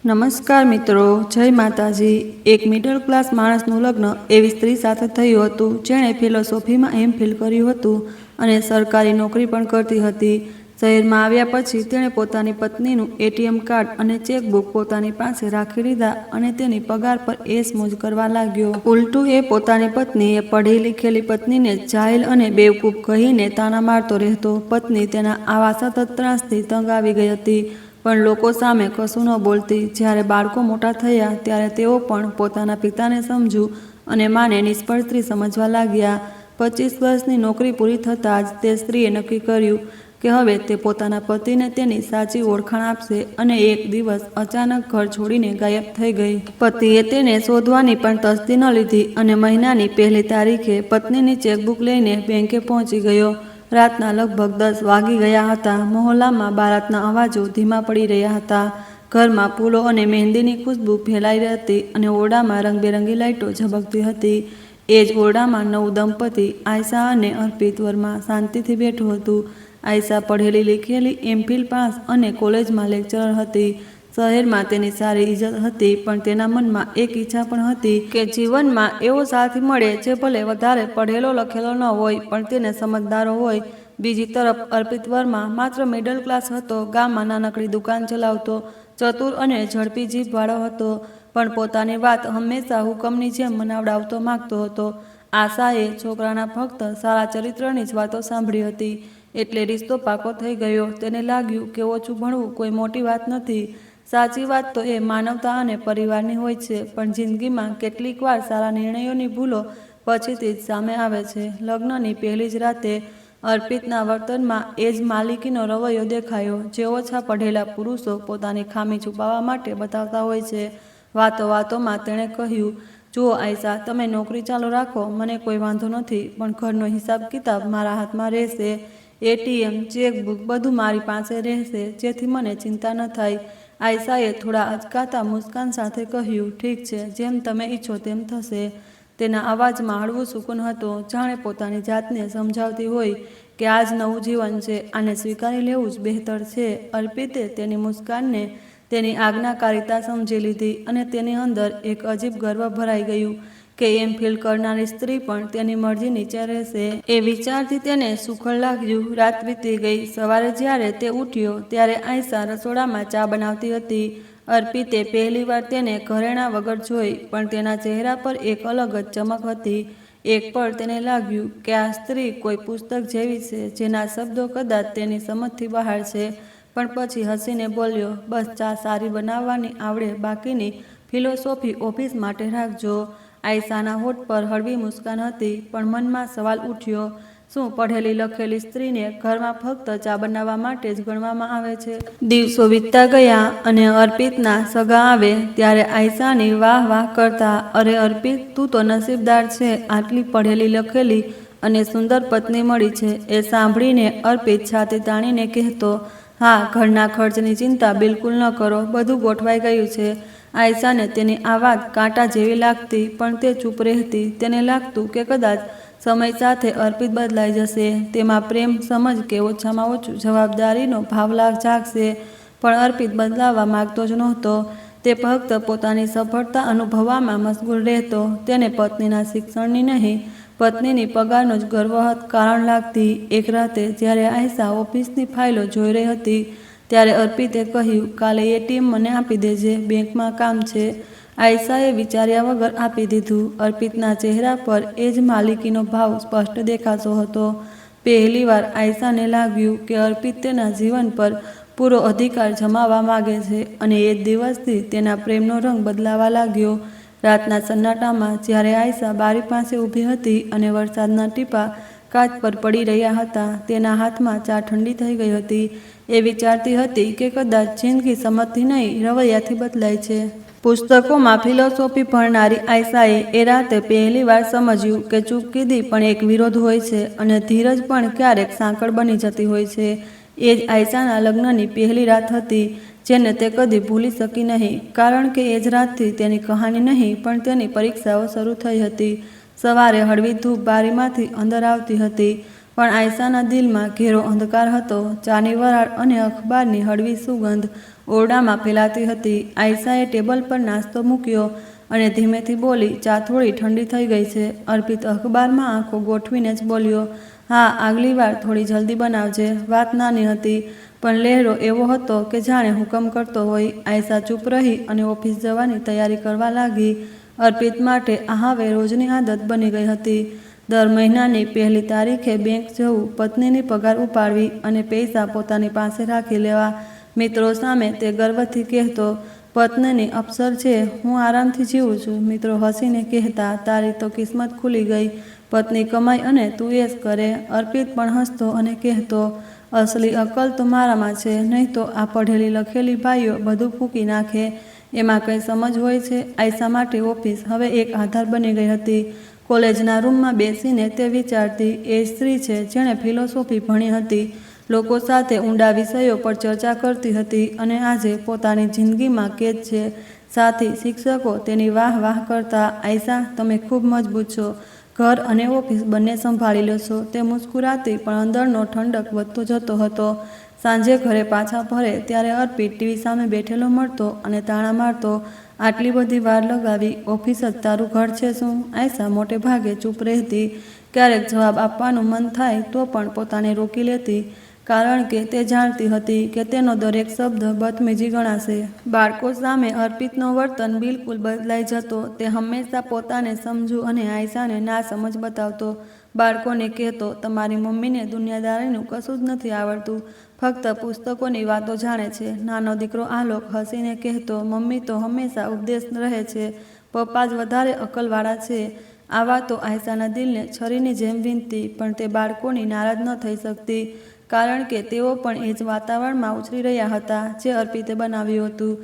નમસ્કાર મિત્રો, જય માતાજી। એક મિડલ ક્લાસ માણસનું લગ્ન એવી સ્ત્રી સાથે થયું હતું જેણે ફિલોસોફીમાં એમફિલ કર્યું હતું અને સરકારી નોકરી પણ કરતી હતી। શહેરમાં આવ્યા પછી તેણે પોતાની પત્નીનું એટીએમ કાર્ડ અને ચેકબુક પોતાની પાસે રાખી લીધા અને તેની પગાર પર એશમોજ કરવા લાગ્યો। ઉલટું એ પોતાની પત્નીએ પઢી લીખેલી પત્નીને જાહેલ અને બેવકૂફ કહીને તાના મારતો રહેતો। પત્ની તેના આવા સતત ત્રાસથી તંગ આવી ગઈ હતી, પણ લોકો સામે કશું ન બોલતી। જ્યારે બાળકો મોટા થયા ત્યારે તેઓ પણ પોતાના પિતાને સમજુ અને માને નિષ્ફળ સ્ત્રી સમજવા લાગ્યા। 25 વર્ષની નોકરી પૂરી થતાં જ તે સ્ત્રીએ નક્કી કર્યું કે હવે તે પોતાના પતિને તેની સાચી ઓળખાણ આપશે અને એક દિવસ અચાનક ઘર છોડીને ગાયબ થઈ ગઈ। પતિએ તેને શોધવાની પણ તસ્દી ન લીધી અને મહિનાની પહેલી તારીખે પત્નીની ચેકબુક લઈને બેંકે પહોંચી ગયો। રાતના લગભગ 10 વાગી ગયા હતા। મહોલ્લામાં બારાતના અવાજો ધીમા પડી રહ્યા હતા। ઘરમાં ફૂલો અને મહેંદીની ખુશ્બુ ફેલાઈ હતી અને ઓરડામાં રંગબેરંગી લાઇટો ઝબકતી હતી। એ જ ઓરડામાં નવું દંપતી આયશા અને અર્પિત વર્મા શાંતિથી બેઠું હતું। આયશા પઢેલી લીખેલી એમફિલ પાસ અને કોલેજમાં લેક્ચરર હતી। શહેરમાં તેની સારી ઇજ્જત હતી, પણ તેના મનમાં એક ઈચ્છા પણ હતી કે જીવનમાં એવો સાથી મળે જે ભલે વધારે પઢેલો લખેલો ન હોય પણ તેને સમજદારો હોય। બીજી તરફ અર્પિત વર્મા માત્ર મિડલ ક્લાસ હતો। ગામમાં નાનકડી દુકાન ચલાવતો, ચતુર અને ઝડપી જીભવાળો હતો, પણ પોતાની વાત હંમેશા હુકમની જેમ મનાવડાવતો માગતો હતો। આશાએ છોકરાના ફક્ત સારા ચરિત્રની જ વાતો સાંભળી હતી એટલે રિશ્તો પાકો થઈ ગયો। તેને લાગ્યું કે ઓછું ભણવું કોઈ મોટી વાત નથી। સાચી વાત તો એ માનવતા અને પરિવારની હોય છે, પણ જિંદગીમાં કેટલીક વાર સારા નિર્ણયોની ભૂલો પછીથી જ સામે આવે છે। લગ્નની પહેલી જ રાતે અર્પિતના વર્તનમાં એ જ માલિકીનો રવૈયો દેખાયો જે ઓછા પઢેલા પુરુષો પોતાની ખામી છુપાવવા માટે બતાવતા હોય છે। વાતો વાતોમાં તેણે કહ્યું, જુઓ આયશા, તમે નોકરી ચાલુ રાખો, મને કોઈ વાંધો નથી, પણ ઘરનો હિસાબ કિતાબ મારા હાથમાં રહેશે। એટીએમ, ચેકબુક બધું મારી પાસે રહેશે, જેથી મને ચિંતા ન થાય। આયશાએ થોડા અચકાતા મુસ્કાન સાથે કહ્યું, ઠીક છે, જેમ તમે ઈચ્છો તેમ થશે। તેના અવાજમાં હળવું સુકૂન હતું, જાણે પોતાની જાતને સમજાવતી હોય કે આ જ નવું જીવન છે, આને સ્વીકારી લેવું જ બહેતર છે। અર્પિતે તેની મુસ્કાનને તેની આજ્ઞાકારિતા સમજી લીધી અને તેની અંદર એક અજીબ ગર્વ ભરાઈ ગયું કે એમફિલ કરનારી સ્ત્રી પણ તેની મરજી નીચે રહેશે। એ વિચારથી તેને સુખડ લાગ્યું। રાત વીતી ગઈ। સવારે જ્યારે તે ઉઠ્યો ત્યારે આયશા રસોડામાં ચા બનાવતી હતી। અર્પિતે પહેલીવાર તેને ઘરેણાં વગર જોઈ, પણ તેના ચહેરા પર એક અલગ જ ચમક હતી। એક પળ તેને લાગ્યું કે આ સ્ત્રી કોઈ પુસ્તક જેવી છે જેના શબ્દો કદાચ તેની સમજથી બહાર છે, પણ પછી હસીને બોલ્યો, બસ ચા સારી બનાવવાની આવડે, બાકીની ફિલોસોફી ઓફિસ માટે રાખજો। આયશાના હોઠ પર હળવી મુસ્કાન હતી, પણ મનમાં સવાલ ઉઠ્યો, શું પઢેલી લખેલી સ્ત્રીને ઘરમાં ફક્ત ચા બનાવવા માટે જ ગણવામાં આવે છે? દિવસો વીતતા ગયા અને અર્પિતના સગા આવે ત્યારે આયશાની વાહ વાહ કરતા, અરે અર્પિત, તું તો નસીબદાર છે, આટલી પઢેલી લખેલી અને સુંદર પત્ની મળી છે। એ સાંભળીને અર્પિત છાતી તાણીને કહેતો, હા, ઘરના ખર્ચની ચિંતા બિલકુલ ન કરો, બધું ગોઠવાઈ ગયું છે। આયશાને તેની આ વાત કાંટા જેવી લાગતી, પણ તે ચૂપ રહેતી। તેને લાગતું કે કદાચ સમય સાથે અર્પિત બદલાઈ જશે, તેમાં પ્રેમ, સમજ કે ઓછામાં ઓછું જવાબદારીનો ભાવ જાગશે, પણ અર્પિત બદલાવા માગતો જ નહોતો। તે ફક્ત પોતાની સફળતા અનુભવવામાં મશગુલ રહેતો। તેને પત્નીના શિક્ષણની નહીં, પત્નીની પગારનો જ ગર્વ કારણ લાગતી। એક રાતે જ્યારે આયશા ઓફિસની ફાઇલો જોઈ રહી હતી ત્યારે અર્પિતે કહ્યું, કાલે એટીએમ મને આપી દેજે, બેંકમાં કામ છે। આયશાએ વિચાર્યા વગર આપી દીધું। અર્પિતના ચહેરા પર એ જ માલિકીનો ભાવ સ્પષ્ટ દેખાતો હતો। પહેલીવાર આયશાને લાગ્યું કે અર્પિત તેના જીવન પર પૂરો અધિકાર જમાવવા માગે છે, અને એ જ દિવસથી તેના પ્રેમનો રંગ બદલાવા લાગ્યો। રાતના સન્નાટામાં જ્યારે આયશા બારી પાસે ઊભી હતી અને વરસાદના ટીપાં કાચ પર પડી રહ્યા હતા, તેના હાથમાં ચા ઠંડી થઈ ગઈ હતી। એ વિચારતી હતી કે કદાચ જિંદગી સમજથી નહીં, રવૈયાથી બદલાય છે। પુસ્તકોમાં ફિલોસોફી ભણનારી આયશાએ એ રાતે પહેલીવાર સમજ્યું કે ચૂપકિદી પણ એક વિરોધ હોય છે અને ધીરજ પણ ક્યારેક સાંકળ બની જતી હોય છે। એ જ આયશાના લગ્નની પહેલી રાત હતી જેને તે કદી ભૂલી શકી નહીં, કારણ કે એ જ રાતથી તેની કહાની નહીં પણ તેની પરીક્ષાઓ શરૂ થઈ હતી। સવારે હળવી ધૂપ બારીમાંથી અંદર આવતી હતી। પણ આયશાના દિલમાં ઘેરો અંધકાર હતો. ચાની વરાળ અને અખબારની હળવી સુગંધ ઓરડામાં ફેલાતી હતી. આયશાએ ટેબલ પર નાસ્તો મૂક્યો અને ધીમેથી બોલી, ચા થોડી ઠંડી થઈ ગઈ છે. અર્પિત અખબારમાં આંખો ગોઠવીને જ બોલ્યો, હા, આગલી વાર થોડી જલ્દી બનાવજે. વાત નાની હતી, પણ લહેરો એવો હતો કે જાણે હુકમ કરતો હોય. આયશા ચૂપ રહી અને ઓફિસ જવાની તૈયારી કરવા લાગી. અર્પિત માટે આ હવે રોજની આદત બની ગઈ હતી. દર મહિનાની 1લી તારીખે બેંક જવું, પત્નીની પગાર ઉપાડવી અને પૈસા પોતાની પાસે રાખી લેવા. મિત્રો સામે તે ગર્વથી કહેતો, પત્નીની અફસર છે, હું આરામથી જીવું છું. મિત્રો હસીને કહેતા, તારી તો કિસ્મત ખુલી ગઈ, પત્ની કમાય અને તું એશ કરે. અર્પિત પણ હસતો અને કહેતો, અસલી અકલ તો મારામાં છે, નહીં તો આ પઢેલી લખેલી ભાઈઓ બધું ફૂંકી નાખે. એમાં કંઈ સમજ હોય છે? આયશા માટે ઓફિસ હવે એક આધાર બની ગઈ હતી. કોલેજના રૂમમાં બેસીને તે વિચારતી, એ સ્ત્રી છે જેણે ફિલોસોફી ભણી હતી, લોકો સાથે ઊંડા વિષયો પર ચર્ચા કરતી હતી અને આજે પોતાની જિંદગીમાં કેદ છે. સાથી, શિક્ષકો તેની વાહ વાહ કરતા, આયશા, તમે ખૂબ મજબૂત છો, ઘર અને ઓફિસ બંને સંભાળી લેશો. તે મુસ્કુરાતી, પણ અંદરનો ઠંડક વધતો જતો હતો. સાંજે ઘરે પાછા ફરે ત્યારે અર્પિત ટીવી સામે બેઠેલો મળતો અને તાણા મારતો, આટલી બધી વાર લગાવી, ઓફિસ જ તારું ઘર છે શું? આયશા મોટે ભાગે ચૂપ રહેતી. ક્યારેક જવાબ આપવાનું મન થાય તો પણ પોતાને રોકી લેતી, કારણ કે તે જાણતી હતી કે તેનો દરેક શબ્દ બદતમીજી ગણાશે. બાળકો સામે અર્પિતનો વર્તન બિલકુલ બદલાઈ જતો. તે હંમેશા પોતાને સમજુ અને આયશાને ના સમજ બતાવતો. બાળકોને કહેતો, તમારી મમ્મીને દુનિયાદારીનું કશું જ નથી આવડતું, ફક્ત પુસ્તકોની વાતો જાણે છે. નાનો દીકરો આલોક હસીને કહેતો, મમ્મી તો હંમેશા ઉપદેશ રહે છે, પપ્પા જ વધારે અકલવાળા છે. આ વાતો આયશાના દિલને છરીની જેમ વીંધતી, પણ તે બાળકોની નારાજ ન થઈ શકતી, કારણ કે તેઓ પણ એ જ વાતાવરણમાં ઉછરી રહ્યા હતા જે અર્પિતે બનાવ્યું હતું.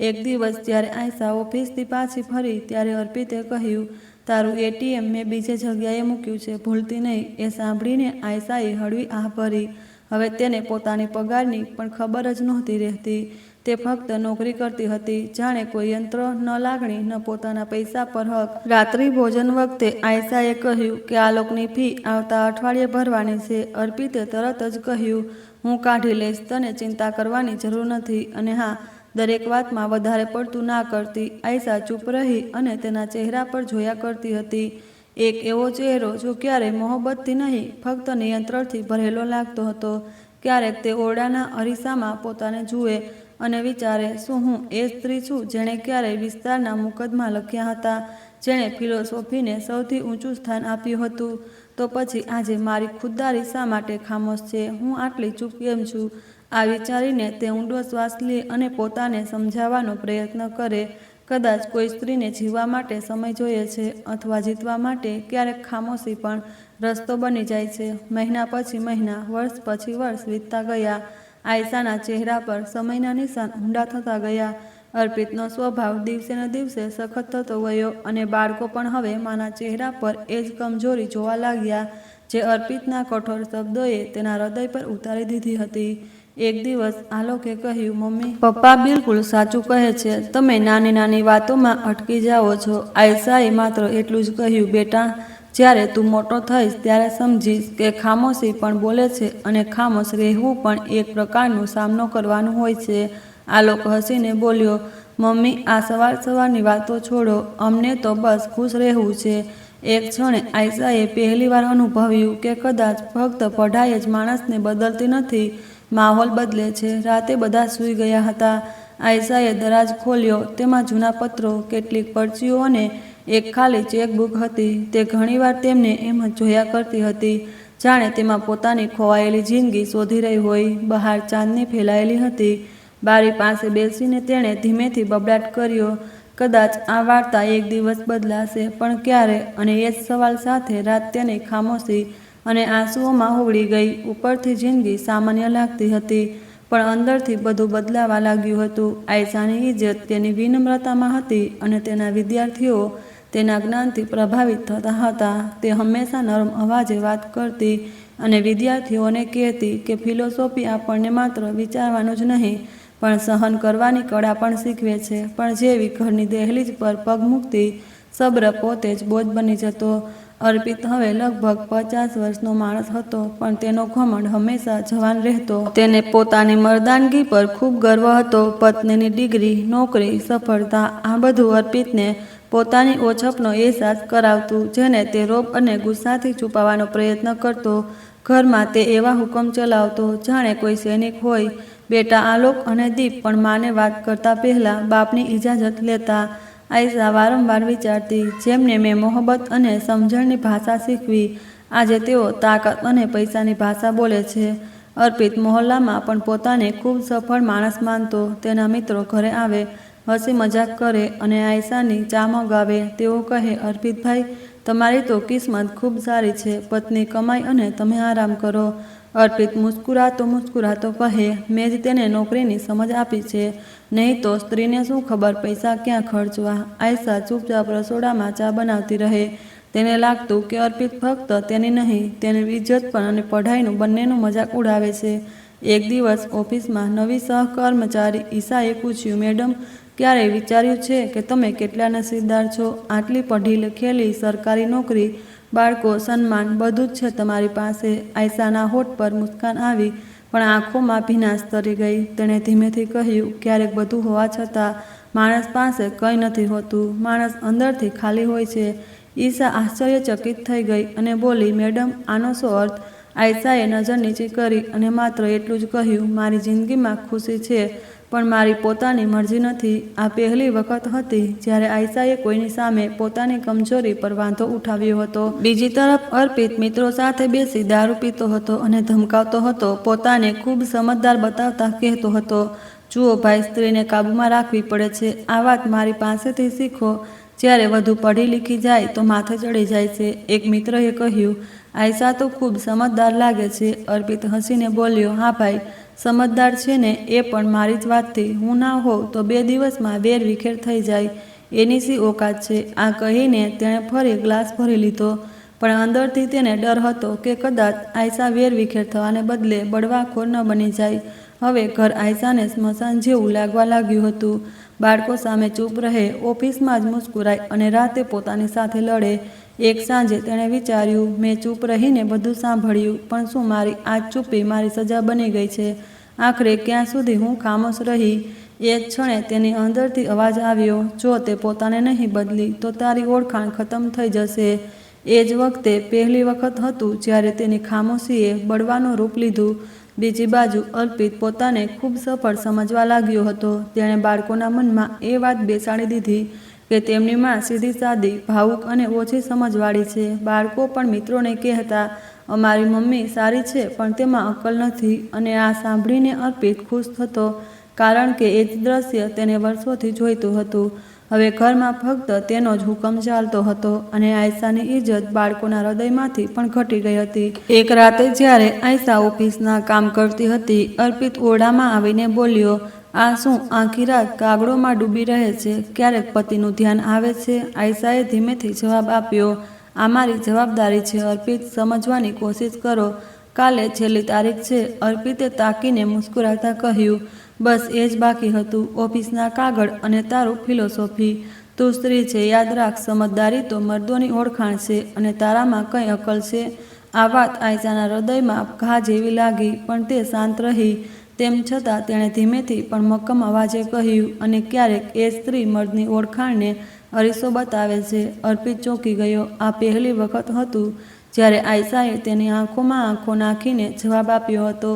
એક દિવસ જ્યારે આયશા ઓફિસથી પાછી ફરી ત્યારે અર્પિતે કહ્યું, તારું એટીએમ મેં બીજે જગ્યાએ મૂક્યું છે, ભૂલતી નહીં. એ સાંભળીને આયશાએ હળવી આહ ભરી. હવે તેને પોતાની પગારની પણ ખબર જ નહોતી રહેતી. તે ફક્ત નોકરી કરતી હતી, જાણે કોઈ યંત્ર, ન લાગણી, ન પોતાના પૈસા પર હક. રાત્રિ ભોજન વખતે આયશાએ કહ્યું કે આલોકની ફી આવતા અઠવાડિયે ભરવાની છે. અર્પિતે તરત જ કહ્યું, હું કાઢી લઈશ, તને ચિંતા કરવાની જરૂર નથી. અને હા, દરેક વાતમાં વધારે પડતું ના કરતી. આયશા ચૂપ રહી અને તેના ચહેરા પર જોયા કરતી હતી. એક એવો ચહેરો જો ક્યારેય મોહબ્બતથી નહીં, ફક્ત નિયંત્રણથી ભરેલો લાગતો હતો. ક્યારેક તે ઓરડાના અરીસામાં પોતાને જુએ અને વિચારે, શું હું એ સ્ત્રી છું જેણે ક્યારેય વિસ્તારના મુકદ્દમા લખ્યા હતા, જેણે ફિલોસોફીને સૌથી ઊંચું સ્થાન આપ્યું હતું? તો પછી આજે મારી ખુદદારી શા માટે ખામોશ છે? હું આટલી ચૂપ કેમ છું? આ વિચારીને તે ઊંડો શ્વાસ લે અને પોતાને સમજાવવાનો પ્રયત્ન કરે. કદાચ કોઈ સ્ત્રીને જીવવા માટે સમય જોઈએ છે, અથવા જીતવા માટે ક્યારેક ખામોશી પણ રસ્તો બની જાય છે. મહિના પછી મહિના, વર્ષ પછી વર્ષ વીતતા ગયા. આયશાના ચહેરા પર સમયના નિશાન ઊંડા થતા ગયા. અર્પિતનો સ્વભાવ દિવસે ને દિવસે સખત થતો ગયો અને બાળકો પણ હવે માના ચહેરા પર એ જ કમજોરી જોવા લાગ્યા જે અર્પિતના કઠોર શબ્દોએ તેના હૃદય પર ઉતારી દીધી હતી. એક દિવસ આલોકે કહ્યું, મમ્મી, પપ્પા બિલકુલ સાચું કહે છે, તમે નાની નાની વાતોમાં અટકી જાઓ છો. આયશાએ માત્ર એટલું જ કહ્યું, બેટા, જ્યારે તું મોટો થઈશ ત્યારે સમજીશ કે ખામોશી પણ બોલે છે અને ખામોશ રહેવું પણ એક પ્રકારનો સામનો કરવાનું હોય છે. આલોક હસીને બોલ્યો, મમ્મી, આ સવારની વાતો છોડો, અમને તો બસ ખુશ રહેવું છે. એક ક્ષણે આયશાએ પહેલીવાર અનુભવ્યું કે કદાચ ફક્ત પઢાઈ જ માણસને બદલતી નથી, માહોલ બદલે છે. રાતે બધા સૂઈ ગયા હતા. આયશાએ દરાજ ખોલ્યો. તેમાં જૂના પત્રો, કેટલીક પરચીઓ અને એક ખાલી ચેકબુક હતી. તે ઘણીવાર તેમને એમ જ જોયા કરતી હતી, જાણે તેમાં પોતાની ખોવાયેલી જિંદગી શોધી રહી હોય. બહાર ચાંદની ફેલાયેલી હતી. બારી પાસે બેસીને તેણે ધીમેથી બબડાટ કર્યો, કદાચ આ વાર્તા એક દિવસ બદલાશે, પણ ક્યારે? અને એ જ સવાલ સાથે રાત તેની ખામોશી અને આંસુઓમાં ઓગળી ગઈ. ઉપરથી જિંદગી સામાન્ય લાગતી હતી, પણ અંદરથી બધું બદલાવા લાગ્યું હતું. આયશાની ઇજ્જત તેની વિનમ્રતામાં હતી અને તેના વિદ્યાર્થીઓ તેના જ્ઞાનથી પ્રભાવિત થતા હતા. તે હંમેશા નરમ અવાજે વાત કરતી અને વિદ્યાર્થીઓને કહેતી કે ફિલોસોફી આપણને માત્ર વિચારવાનું જ નહીં, પણ સહન કરવાની કળા પણ શીખવે છે. પણ જેવી ઘરની દહેલીજ પર પગ મૂકતી, સબ્ર પોતે જ બોજ બની જતો. અર્પિત હવે લગભગ 50 વર્ષનો માણસ હતો, પણ તેનો ઘમંડ હંમેશા જવાન રહેતો. તેને પોતાની મર્દાનગી પર ખૂબ ગર્વ હતો. પત્નીની ડિગ્રી, નોકરી, સફળતા, આ બધું અર્પિતને પોતાની ઓછપનો અહેસાસ કરાવતું, જેને તે રોબ અને ગુસ્સાથી છુપાવવાનો પ્રયત્ન કરતો. ઘરમાં તે એવા હુકમ ચલાવતો જાણે કોઈ સૈનિક હોય. બેટા આલોક અને દીપ પણ માને વાત કરતા પહેલા બાપની ઇજાજત લેતા. આયશા વારંવાર વિચારતી, જેમને મેં મોહબ્બત અને સમજણની ભાષા શીખવી, આજે તેઓ તાકાત અને પૈસાની ભાષા બોલે છે. અર્પિત મોહલ્લામાં પણ પોતાને ખૂબ સફળ માણસ માનતો. તેના મિત્રો ઘરે આવે, હસી મજાક કરે અને આયશાની ચા મંગાવે. તેઓ કહે, અર્પિતભાઈ, તમારી તો કિસ્મત ખૂબ સારી છે. પત્ની કમાય અને તમે આરામ કરો. અર્પિત મુસ્કુરાતો કહે, મેં જ તેને નોકરીની સમજ આપી છે, નહીં તો સ્ત્રીને શું ખબર પૈસા ક્યાં ખર્ચવા. આયશા ચૂપચાપ રસોડામાં ચા બનાવતી રહે. તેને લાગતું કે અર્પિત ફક્ત તેની નહીં, તેની ઇજ્જત પણ અને પઢાઈનું બંનેનું મજાક ઉડાવે છે. એક દિવસ ઓફિસમાં નવી સહકર્મચારી ઈશાએ પૂછ્યું, મેડમ, ક્યારેય વિચાર્યું છે કે તમે કેટલા નસીબદાર છો? આટલી પઢી લખેલી, સરકારી નોકરી, બાળકો, સન્માન, બધું જ છે તમારી પાસે. આયશાના હોઠ પર મુસ્કાન આવી, પણ આંખોમાં ભીનાશ તરી ગઈ. તેણે ધીમેથી કહ્યું, ક્યારેક બધું હોવા છતાં માણસ પાસે કંઈ નથી હોતું. માણસ અંદરથી ખાલી હોય છે. ઈશા આશ્ચર્યચકિત થઈ ગઈ અને બોલી, મેડમ, આનો શું અર્થ? આયશાએ નજર નીચી કરી અને માત્ર એટલું જ કહ્યું, મારી જિંદગીમાં ખુશી છે, પણ મારી પોતાની મરજી નથી. આ પહેલી વખત હતી જ્યારે આયશાએ કોઈની સામે પોતાની કમજોરી પર વાંધો ઉઠાવ્યો હતો. બીજી તરફ અર્પિત મિત્રો સાથે બેસી દારૂ પીતો હતો અને ધમકાવતો હતો. પોતાને ખૂબ સમજદાર બતાવતા કહેતો હતો, જુઓ ભાઈ, સ્ત્રીને કાબૂમાં રાખવી પડે છે. આ વાત મારી પાસેથી શીખો. જ્યારે વધુ પઢી લીખી જાય તો માથે ચડી જાય છે. એક મિત્રએ કહ્યું, આયશા તો ખૂબ સમજદાર લાગે છે. અર્પિત હસીને બોલ્યો, હા ભાઈ, સમજદાર છે ને, એ પણ મારી જ વાતથી. હું ના હોઉં તો 2 દિવસમાં વેર વિખેર થઈ જાય. એની શી ઓકાત છે? આ કહીને તેણે ફરી ગ્લાસ ભરી લીધો, પણ અંદરથી તેને ડર હતો કે કદાચ આયશા વેર વિખેર થવાને બદલે બળવાખોર ન બની જાય. હવે ઘર આયશાને સ્મશાન જેવું લાગવા લાગ્યું હતું. બાળકો સામે ચૂપ રહે, ઓફિસમાં જ મુસ્કુરાય અને રાતે પોતાની સાથે લડે. એક સાંજે તેણે વિચાર્યું, મેં ચૂપ રહીને બધું સાંભળ્યું, પણ શું મારી આ ચૂપી મારી સજા બની ગઈ છે? આખરે ક્યાં સુધી હું ખામોશ રહી? એ જ ક્ષણે તેની અંદરથી અવાજ આવ્યો, જો તે પોતાને નહીં બદલી તો તારી ઓળખાણ ખતમ થઈ જશે. એ જ વખતે પહેલી વખત હતું જ્યારે તેની ખામોશીએ બળવાનું રૂપ લીધું. બીજી બાજુ અર્પિત પોતાને ખૂબ સફળ સમજવા લાગ્યો હતો. તેણે બાળકોના મનમાં એ વાત બેસાડી દીધી કે તેમની માં સીધી સાદી, ભાવુક અને ઓછી સમજવાળી છે. બાળકો પણ મિત્રોને કહેતા, અમારી મમ્મી સારી છે પણ તેમાં અક્કલ નથી. અને આ સાંભળીને અર્પિત ખુશ થતો, કારણ કે એ જ દ્રશ્ય તેને વર્ષોથી જોઈતું હતું. હવે ઘરમાં ફક્ત તેનો જ હુકમ ચાલતો હતો અને આયશાની ઇજ્જત બાળકોના હૃદયમાંથી પણ ઘટી ગઈ હતી. એક રાતે જ્યારે આયશા ઓફિસના કામ કરતી હતી, અર્પિત ઓરડામાં આવીને બોલ્યો, આ શું આખી રાત કાગળોમાં ડૂબી રહે છે? ક્યારેક પતિનું ધ્યાન આવે છે? આયશાએ ધીમેથી જવાબ આપ્યો, આ મારી જવાબદારી છે અર્પિત, સમજવાની કોશિશ કરો. કાલે છેલ્લી તારીખ છે. અર્પિતે તાકીને મુસ્કુરાતા કહ્યું, બસ એ જ બાકી હતું, ઓફિસના કાગળ અને તારું ફિલોસોફી. તું સ્ત્રી છે, યાદ રાખ, સમજદારી તો મર્દોની ઓળખાણ છે અને તારામાં કંઈ અક્કલ છે? આ વાત આયશાના હૃદયમાં ઘા જેવી લાગી, પણ તે શાંત રહી. તેમ છતાં તેણે ધીમેથી પણ મક્કમ અવાજે કહ્યું, અને ક્યારેક એ સ્ત્રી મર્દની ઓળખાણને અરીસો બતાવે છે. અર્પિત ચોંકી ગયો. આ પહેલી વખત હતું જ્યારે આયશાએ તેની આંખોમાં આંખો નાખીને જવાબ આપ્યો હતો.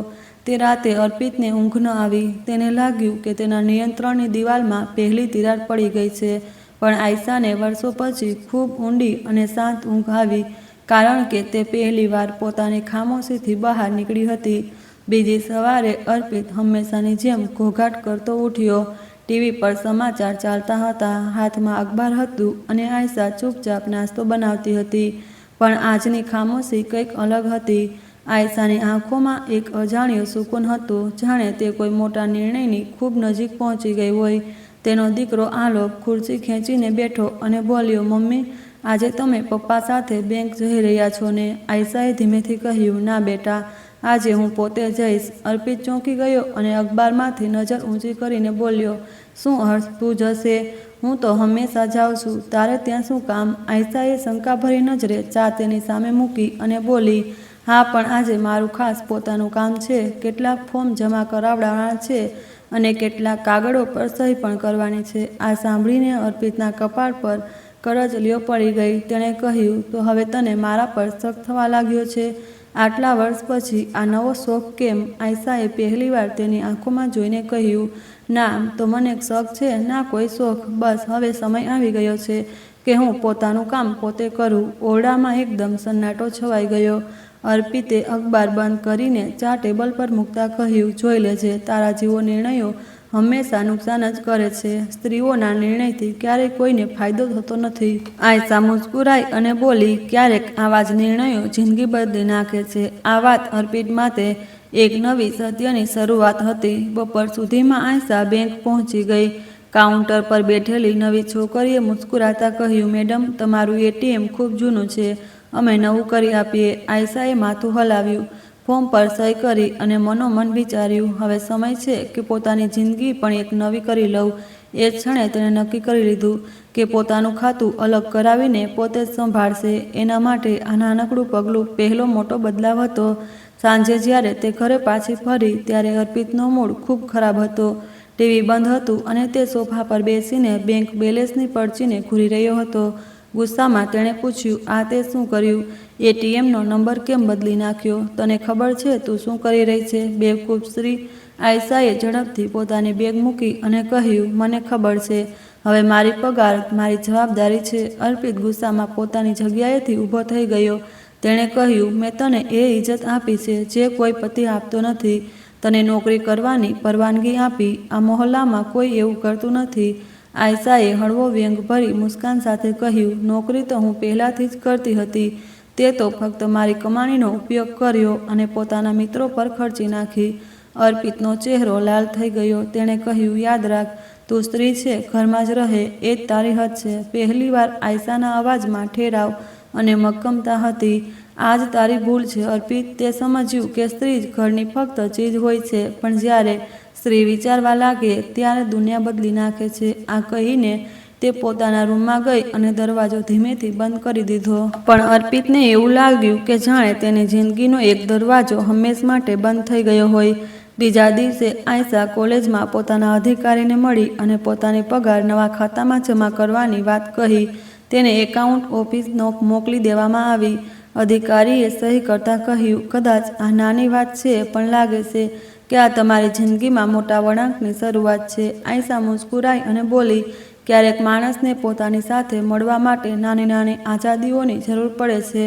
તે રાતે અર્પિતને ઊંઘ ન આવી. તેને લાગ્યું કે તેના નિયંત્રણની દિવાલમાં પહેલી તિરાડ પડી ગઈ છે. પણ આયશાને વર્ષો પછી ખૂબ ઊંડી અને શાંત ઊંઘ આવી, કારણ કે તે પહેલીવાર પોતાની ખામોશીથી બહાર નીકળી હતી. બીજી સવારે અર્પિત હંમેશાની જેમ ઘોઘાટ કરતો ઉઠ્યો. ટીવી પર સમાચાર ચાલતા હતા, હાથમાં અખબાર હતું અને આયશા ચૂપચાપ નાસ્તો બનાવતી હતી. પણ આજની ખામોશી કંઈક અલગ હતી. આયશાની આંખોમાં એક અજાણ્યો સુકૂન હતો, જાણે તે કોઈ મોટા નિર્ણયની ખૂબ નજીક પહોંચી ગઈ હોય. તેનો દીકરો આલોક ખુરશી ખેંચીને બેઠો અને બોલ્યો, મમ્મી, આજે તમે પપ્પા સાથે બેંક જઈ રહ્યા છો ને? આયશાએ ધીમેથી કહ્યું, ના બેટા, આજે હું પોતે જઈશ. અર્પિત ચોંકી ગયો અને અખબારમાંથી નજર ઊંચી કરીને બોલ્યો, શું હર્ષ, તું જશે? હું તો હંમેશા જાઉં છું, તારે ત્યાં શું કામ? આયશાએ શંકાભરી નજરે ચા તેની સામે મૂકી અને બોલી, હા, પણ આજે મારું ખાસ પોતાનું કામ છે. કેટલાક ફોર્મ જમા કરાવવાના છે અને કેટલાક કાગળો પર સહી પણ કરવાની છે. આ સાંભળીને અર્પિતના કપાળ પર કરચલીઓ પડી ગઈ. તેણે કહ્યું, તો હવે તને મારા પર શક થવા લાગ્યો છે? આટલા વર્ષ પછી આ નવો શોખ કેમ? આયશાએ પહેલીવાર તેની આંખોમાં જોઈને કહ્યું, ના તો મને શક છે, ના કોઈ શોખ. બસ હવે સમય આવી ગયો છે કે હું પોતાનું કામ પોતે કરું. ઓરડામાં એકદમ સન્નાટો છવાઈ ગયો. અર્પિતે અખબાર બંધ કરીને ચા ટેબલ પર મૂકતા કહ્યું, જોઈ લેજે, તારા જેવો નિર્ણયો હંમેશા નુકસાન જ કરે છે. સ્ત્રીઓના નિર્ણયથી ક્યારેય કોઈને ફાયદો થતો નથી. આયશા મુસ્કુરાઈ અને બોલી, ક્યારેક આવા જ નિર્ણયો જિંદગી બદલી નાખે છે. આ વાત અર્પિત માટે એક નવી સત્યની શરૂઆત હતી. બપોર સુધીમાં આયશા બેંક પહોંચી ગઈ. કાઉન્ટર પર બેઠેલી નવી છોકરીએ મુસ્કુરાતા કહ્યું, મેડમ, તમારું એટીએમ ખૂબ જૂનું છે, અમે નવું કરી આપીએ. આયશાએ માથું હલાવ્યું, ફોર્મ પર સહી કરી અને મનોમન વિચાર્યું, હવે સમય છે કે પોતાની જિંદગી પણ એક નવી કરી લઉં. એ જ ક્ષણે તેણે નક્કી કરી લીધું કે પોતાનું ખાતું અલગ કરાવીને પોતે જ સંભાળશે. એના માટે આ નાનકડું પગલું પહેલો મોટો બદલાવ હતો. સાંજે જ્યારે તે ઘરે પાછી ફરી ત્યારે અર્પિતનો મૂડ ખૂબ ખરાબ હતો. ટીવી બંધ હતું અને તે સોફા પર બેસીને બેંક બેલેન્સની પર્ચીને ઘૂરી રહ્યો હતો. ગુસ્સામાં તેણે પૂછ્યું, આ તે શું કર્યું? એટીએમનો નંબર કેમ બદલી નાખ્યો? તને ખબર છે તું શું કરી રહી છે, બેવકૂફ સ્ત્રી? આયશાએ ઝડપથી પોતાની બેગ મૂકી અને કહ્યું, મને ખબર છે. હવે મારી પગાર મારી જવાબદારી છે. અર્પિત ગુસ્સામાં પોતાની જગ્યાએથી ઊભો થઈ ગયો. તેણે કહ્યું, મેં તને એ ઇજ્જત આપી છે જે કોઈ પતિ આપતો નથી. તને નોકરી કરવાની પરવાનગી આપી. આ મહોલ્લામાં કોઈ એવું કરતું નથી. આયશાએ હળવો વ્યંગભરી મુસ્કાન સાથે કહ્યું, નોકરી તો હું પહેલાંથી જ કરતી હતી. તે તો ફક્ત મારી કમાણીનો ઉપયોગ કર્યો અને પોતાના મિત્રો પર ખર્ચી નાખી. અર્પિતનો ચહેરો લાલ થઈ ગયો. તેણે કહ્યું, યાદ રાખ, તું સ્ત્રી છે, ઘરમાં જ રહે, એ જ તારી હદ છે. પહેલીવાર આયશાના અવાજમાં ઠેરાવ અને મક્કમતા હતી. આ જ તારી ભૂલ છે અર્પિત. તે સમજ્યું કે સ્ત્રી જ ઘરની ફક્ત ચીજ હોય છે, પણ જ્યારે સ્ત્રી વિચારવા લાગે ત્યારે દુનિયા બદલી નાખે છે. આ કહીને તે પોતાના રૂમમાં ગઈ અને દરવાજો ધીમેથી બંધ કરી દીધો. પણ અર્પિતને એવું લાગ્યું કે જાણે તેની જિંદગીનો એક દરવાજો હંમેશ માટે બંધ થઈ ગયો હોય. બીજા દિવસે આયશા કોલેજમાં પોતાના અધિકારીને મળી અને પોતાની પગાર નવા ખાતામાં જમા કરવાની વાત કહી. તેને એકાઉન્ટ ઓફિસ નોક મોકલી દેવામાં આવી. અધિકારીએ સહી કરતા કહ્યું, કદાચ આ નાની વાત છે, પણ લાગે છે કે આ તમારી જિંદગીમાં મોટા વળાંકની શરૂઆત છે. આયશા મુસ્કુરાઈ અને બોલી, ક્યારેક માણસને પોતાની સાથે મળવા માટે નાની નાની આઝાદીઓની જરૂર પડે છે.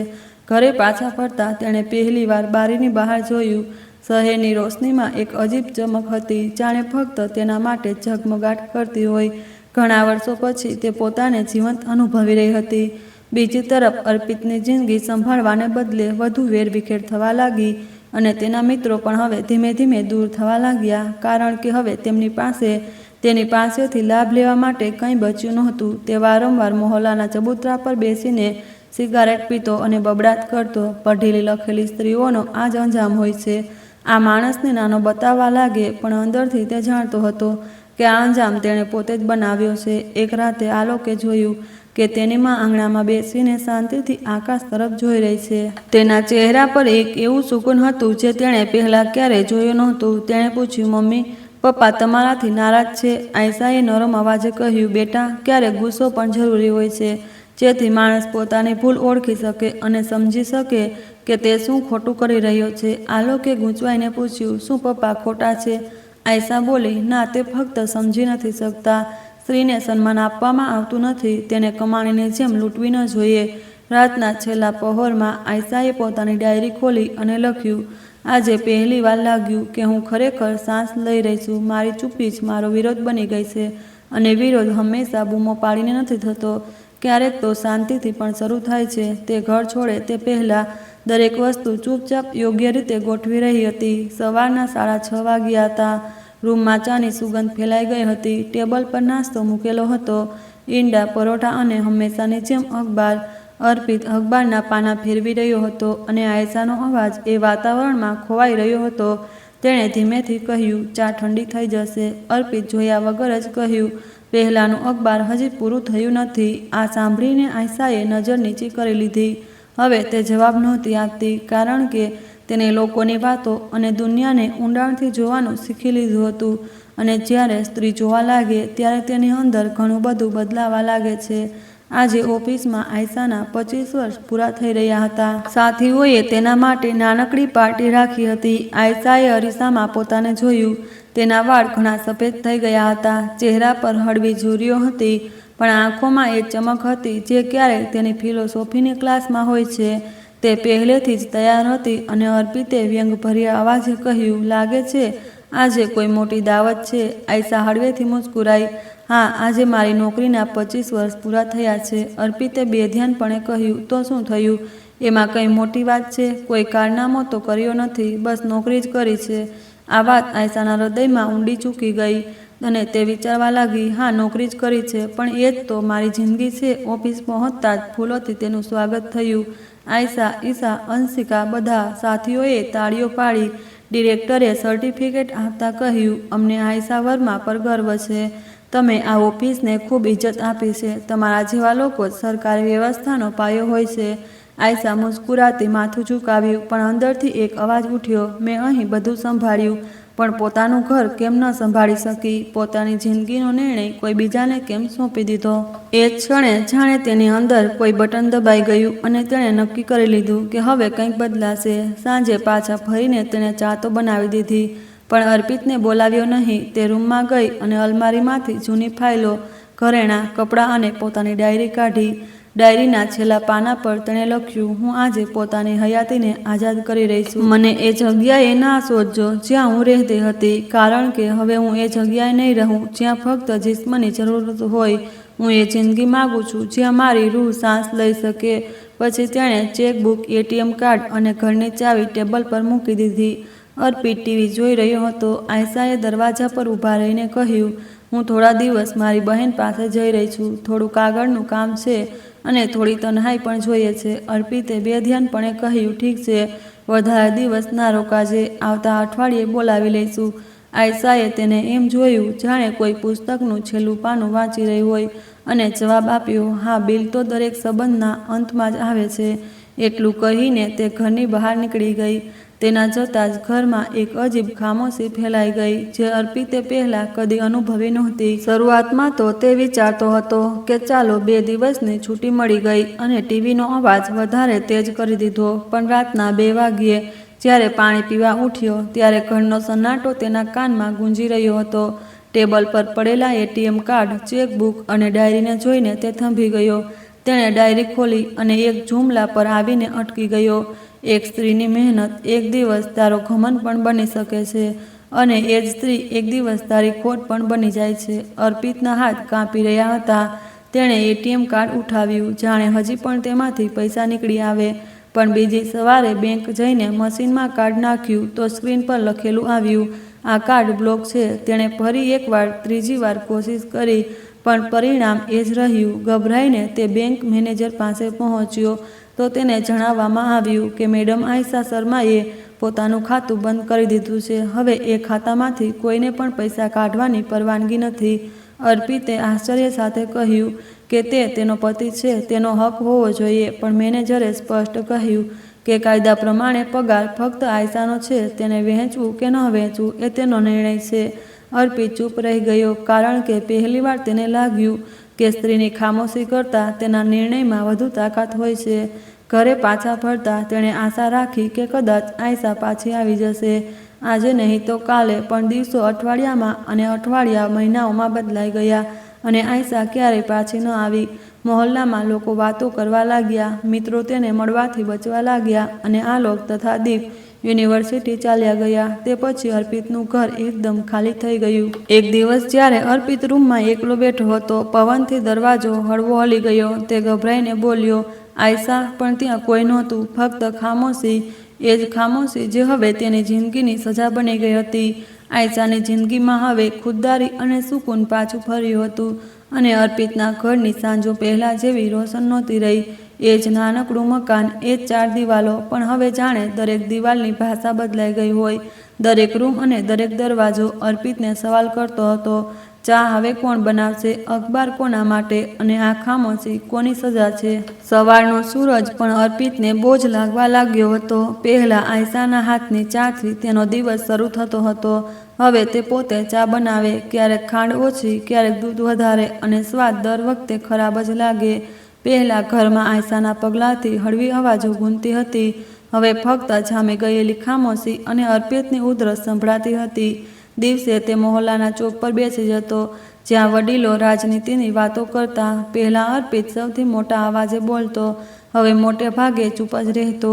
ઘરે પાછા ફરતા તેણે પહેલીવાર બારીની બહાર જોયું. શહેરની રોશનીમાં એક અજીબ ચમક હતી, જાણે ફક્ત તેના માટે ઝગમગાટ કરતી હોય. ઘણા વર્ષો પછી તે પોતાને જીવંત અનુભવી રહી હતી. બીજી તરફ અર્પિતની જિંદગી સંભાળવાને બદલે વધુ વેરવિખેર થવા લાગી અને તેના મિત્રો પણ હવે ધીમે ધીમે દૂર થવા લાગ્યા, કારણ કે હવે તેની પાસેથી લાભ લેવા માટે કંઈ બચ્યું નહોતું. તે વારંવાર મહોલ્લાના ચબૂતરા પર બેસીને સિગારેટ પીતો અને બબડાટ કરતો. પઢેલી લખેલી સ્ત્રીઓનો આ જ અંજામ હોય છે. આ માણસને નાનો બતાવવા લાગે, પણ અંદરથી તે જાણતો હતો કે આ અંજામ તેણે પોતે જ બનાવ્યો છે. એક રાતે આલોકે જોયું કે તેની માં આંગણામાં બેસીને શાંતિથી આકાશ તરફ જોઈ રહી છે. તેના ચહેરા પર એક એવું સુકૂન હતું જે તેણે પહેલાં ક્યારેય જોયું નહોતું. તેણે પૂછ્યું, મમ્મી, પપ્પા તમારાથી નારાજ છે? આયશાએ નરમ અવાજે કહ્યું, બેટા, ક્યારેક ગુસ્સો પણ જરૂરી હોય છે, જેથી માણસ પોતાની ભૂલ ઓળખી શકે અને સમજી શકે કે તે શું ખોટું કરી રહ્યો છે. આલોકે ગૂંચવાઈને પૂછ્યું, શું પપ્પા ખોટા છે? આયશા બોલી, ના, તે ફક્ત સમજી નથી શકતા. સ્ત્રીને સન્માન આપવામાં આવતું નથી. તેને કમાણીની જેમ લૂંટવી ન જોઈએ. રાતના છેલ્લા પહોરમાં આયશાએ પોતાની ડાયરી ખોલી અને લખ્યું, આજે પહેલી વાર લાગ્યું કે હું ખરેખર શ્વાસ લઈ રહી છું. મારી ચૂપ્પી જ મારો વિરોધ બની ગઈ છે અને વિરોધ હંમેશા બૂમો પાડીને નથી થતો. ક્યારેક તો શાંતિથી પણ શરૂ થાય છે. તે ઘર છોડે તે પહેલાં દરેક વસ્તુ ચૂપચાપ યોગ્ય રીતે ગોઠવી રહી હતી. સવારના 6:30 વાગ્યા હતા. રૂમમાં ચાની સુગંધ ફેલાઈ ગઈ હતી. ટેબલ પર નાસ્તો મૂકેલો હતો, ઈંડા, પરોઠા અને હંમેશાની જેમ અખબાર. અર્પિત અખબારના પાના ફેરવી રહ્યો હતો અને આયશાનો અવાજ એ વાતાવરણમાં ખોવાઈ રહ્યો હતો. તેણે ધીમેથી કહ્યું, ચા ઠંડી થઈ જશે. અર્પિત જોયા વગર જ કહ્યું, પહેલાંનું અખબાર હજી પૂરું થયું નથી. આ સાંભળીને આયશાએ નજર નીચી કરી લીધી. હવે તે જવાબ નહોતી આપતી, કારણ કે તેને લોકોની વાતો અને દુનિયાને ઊંડાણથી જોવાનું શીખી લીધું હતું. અને જ્યારે સ્ત્રી જોવા લાગે ત્યારે તેની અંદર ઘણું બધું બદલાવા લાગે છે. આજે ઓફિસમાં આયશાના 25 વર્ષ પૂરા થઈ રહ્યા હતા. સાથીઓએ તેના માટે નાનકડી પાર્ટી રાખી હતી. આયશાએ અરીસામાં પોતાને જોયું. તેના વાળ ઘણા સફેદ થઈ ગયા હતા. ચહેરા પર હળવી ઝુર્રીઓ હતી, પણ આંખોમાં એ ચમક હતી જે ક્યારેક તેની ફિલોસોફીની ક્લાસમાં હોય છે. તે પહેલેથી જ તૈયાર હતી અને અર્પિતે વ્યંગભર્યા અવાજે કહ્યું, લાગે છે આજે કોઈ મોટી દાવત છે. આયશા હળવેથી મુસ્કુરાઈ. હા, આજે મારી નોકરીના 25 વર્ષ પૂરા થયા છે. અર્પિતે બેધ્યાનપણે કહ્યું. તો શું થયું? એમાં કંઈ મોટી વાત છે? કોઈ કારનામો તો કર્યો નથી, બસ નોકરી જ કરી છે. આ વાત આયશાના હૃદયમાં ઊંડી ચૂકી ગઈ અને તે વિચારવા લાગી, હા, નોકરી જ કરી છે, પણ એ જ તો મારી જિંદગી છે. ઓફિસ પહોંચતા જ ફૂલોથી તેનું સ્વાગત થયું. આયશા, ઈશા, અંશિકા, બધા સાથીઓએ તાળીઓ પાડી. ડિરેક્ટરે સર્ટિફિકેટ આપતા કહ્યું, અમને આયશા વર્મા પર ગર્વ છે. તમે આ ઓફિસને ખૂબ ઇજ્જત આપી છે. તમારા જેવા લોકો જ સરકારી વ્યવસ્થાનો પાયો હોય છે. આયશા મુસ્કુરાતી માથું ઝુકાવ્યું, પણ અંદરથી એક અવાજ ઉઠ્યો, મેં અહીં બધું સંભાળ્યું, પણ પોતાનું ઘર કેમ ન સંભાળી શકી? પોતાની જિંદગીનો નિર્ણય કોઈ બીજાને કેમ સોંપી દીધો? એ જ ક્ષણે જાણે તેની અંદર કોઈ બટન દબાઈ ગયું અને તેણે નક્કી કરી લીધું કે હવે કંઈક બદલાશે. સાંજે પાછા ફરીને તેણે ચા તો બનાવી દીધી, પણ અર્પિતને બોલાવ્યો નહીં. તે રૂમમાં ગઈ અને અલમારીમાંથી જૂની ફાઇલો, ઘરેણાં, કપડાં અને પોતાની ડાયરી કાઢી. ડાયરીના છેલ્લા પાના પર તેણે લખ્યું, હું આજે પોતાની હયાતીને આઝાદ કરી રહી છું. મને એ જગ્યાએ ના શોધજો જ્યાં હું રહેતી હતી, કારણ કે હવે હું એ જગ્યાએ નહીં રહું જ્યાં ફક્ત જિસ્મની જરૂરત હોય. હું એ જિંદગી માગું છું જ્યાં મારી રૂહ સાંસ લઈ શકે. પછી તેણે ચેકબુક, એટીએમ કાર્ડ અને ઘરની ચાવી ટેબલ પર મૂકી દીધી. અર્પિત ટીવી જોઈ રહ્યો હતો. આયશાએ દરવાજા પર ઊભા રહીને કહ્યું, હું થોડા દિવસ મારી બહેન પાસે જઈ રહી છું. થોડું કાગળનું કામ છે અને થોડી તન્હાઈ પણ જોઈએ છે. અર્પિતે બેધ્યાનપણે કહ્યું, ઠીક છે, વધારે દિવસ ના રોકાજે, આવતા અઠવાડિયે બોલાવી લઈશું. આયશાએ તેને એમ જોયું જાણે કોઈ પુસ્તકનું છેલ્લું પાનું વાંચી રહી હોય અને જવાબ આપ્યો, હા, બિલ તો દરેક સંબંધના અંતમાં જ આવે છે. એટલું કહીને તે ઘરની બહાર નીકળી ગઈ. તેના જતાં જ ઘરમાં એક અજીબ ખામોશી ફેલાઈ ગઈ, જે અર્પિતે પહેલાં કદી અનુભવી નહોતી. શરૂઆતમાં તો તે વિચારતો હતો કે ચાલો 2 દિવસની છૂટી મળી ગઈ અને ટીવીનો અવાજ વધારે તેજ કરી દીધો, પણ રાતના 2 વાગ્યે જ્યારે પાણી પીવા ઉઠ્યો ત્યારે ઘરનો સન્નાટો તેના કાનમાં ગૂંજી રહ્યો હતો. ટેબલ પર પડેલા એટીએમ કાર્ડ, ચેકબુક અને ડાયરીને જોઈને તે થંભી ગયો. તેણે ડાયરી ખોલી અને એક જુમલા પર આવીને અટકી ગયો. એક સ્ત્રીની મહેનત એક દિવસ તારો ઘમંડ પણ બની શકે છે અને એ જ સ્ત્રી એક દિવસ તારી ખોટ પણ બની જાય છે. અર્પિતના હાથ કાંપી રહ્યા હતા. તેણે એટીએમ કાર્ડ ઉઠાવ્યું, જાણે હજી પણ તેમાંથી પૈસા નીકળી આવે, પણ બીજી સવારે બેંક જઈને મશીનમાં કાર્ડ નાખ્યું તો સ્ક્રીન પર લખેલું આવ્યું, આ કાર્ડ બ્લોક છે. તેણે ફરી એકવાર, ત્રીજી વાર કોશિશ કરી, પણ પરિણામ એ જ રહ્યું. ગભરાઈને તે બેંક મેનેજર પાસે પહોંચ્યો તો તેને જણાવવામાં આવ્યું કે મેડમ આયશા શર્માએ પોતાનું ખાતું બંધ કરી દીધું છે. હવે એ ખાતામાંથી કોઈને પણ પૈસા કાઢવાની પરવાનગી નથી. અર્પિતે આશ્ચર્ય સાથે કહ્યું કે તે તેનો પતિ છે, તેનો હક હોવો જોઈએ, પણ મેનેજરે સ્પષ્ટ કહ્યું કે કાયદા પ્રમાણે પગાર ફક્ત આયશાનો છે. તેને વહેંચવું કે ન વહેંચવું એ તેનો નિર્ણય છે. અર્પિત ચૂપ રહી ગયો, કારણ કે પહેલીવાર તેને લાગ્યું કે સ્ત્રીની ખામોશી કરતાં તેના નિર્ણયમાં વધુ તાકાત હોય છે. ઘરે પાછા ફરતા તેણે આશા રાખી કે કદાચ આયશા પાછી આવી જશે. આજે નહીં તો કાલે, પણ દિવસો અઠવાડિયામાં અને અઠવાડિયા મહિનાઓમાં બદલાઈ ગયા અને આયશા ક્યારેય પાછી ન આવી. મહોલ્લામાં લોકો વાતો કરવા લાગ્યા, મિત્રો તેને મળવાથી બચવા લાગ્યા અને આલોક તથા દીપ યુનિવર્સિટી ચાલ્યા ગયા. તે પછી અર્પિતનું ઘર એકદમ ખાલી થઈ ગયું. એક દિવસ જ્યારે અર્પિત રૂમમાં એકલો બેઠો હતો, પવનથી દરવાજો હળવો હલી ગયો. તે ગભરાઈને બોલ્યો, આયશા, પણ ત્યાં કોઈ નહોતું, ફક્ત ખામોશી. એ જ ખામોશી જે હવે તેની જિંદગીની સજા બની ગઈ હતી. આયશાની જિંદગીમાં હવે ખુદદારી અને સુકૂન પાછું ફર્યું હતું અને અર્પિતના ઘરની સાંજો પહેલાં જેવી રોશન નહોતી રહી. એ જ નાનકડું મકાન, એ જ 4 દિવાલો, પણ હવે જાણે દરેક દિવાલની ભાષા બદલાઈ ગઈ હોય. દરેક રૂમ અને દરેક દરવાજો અર્પિતને સવાલ કરતો હતો. ચા હવે કોણ બનાવશે? અખબાર કોના માટે? અને આ ખામોશી કોની સજા છે? સવારનો સૂરજ પણ અર્પિતને બોજ લાગવા લાગ્યો હતો. પહેલાં આયશાના હાથની ચાથી તેનો દિવસ શરૂ થતો હતો. હવે તે પોતે ચા બનાવે, ક્યારેક ખાંડ ઓછી, ક્યારેક દૂધ વધારે, અને સ્વાદ દર વખતે ખરાબ જ લાગે. પહેલાં ઘરમાં આયશાના પગલાંથી હળવી અવાજો ગૂંજતી હતી. હવે ફક્ત જામી ગયેલી ખામોશી અને અર્પિતની ઉધરસ સંભળાતી હતી. દિવસે તે મહોલ્લાના ચોક પર બેસી જતો, જ્યાં વડીલો રાજનીતિની વાતો કરતા. પહેલાં અર્પિત સૌથી મોટા અવાજે બોલતો, હવે મોટે ભાગે ચૂપ જ રહેતો.